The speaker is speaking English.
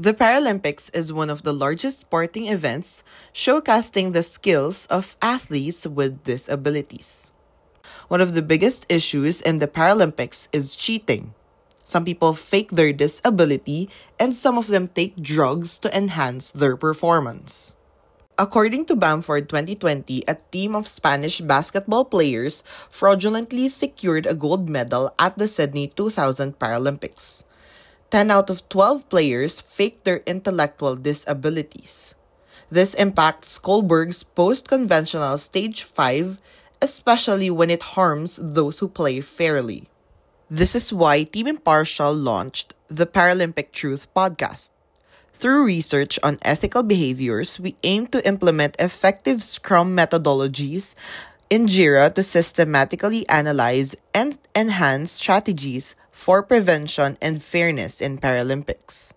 The Paralympics is one of the largest sporting events showcasing the skills of athletes with disabilities. One of the biggest issues in the Paralympics is cheating. Some people fake their disability and some of them take drugs to enhance their performance. According to Bamford 2020, a team of Spanish basketball players fraudulently secured a gold medal at the Sydney 2000 Paralympics. 10 out of 12 players faked their intellectual disabilities. This impacts Kohlberg's post-conventional stage 5, especially when it harms those who play fairly. This is why Team Impartial launched the Paralympic Truth podcast. Through research on ethical behaviors, we aim to implement effective Scrum methodologies in JIRA to systematically analyze and enhance strategies for prevention and fairness in Paralympics.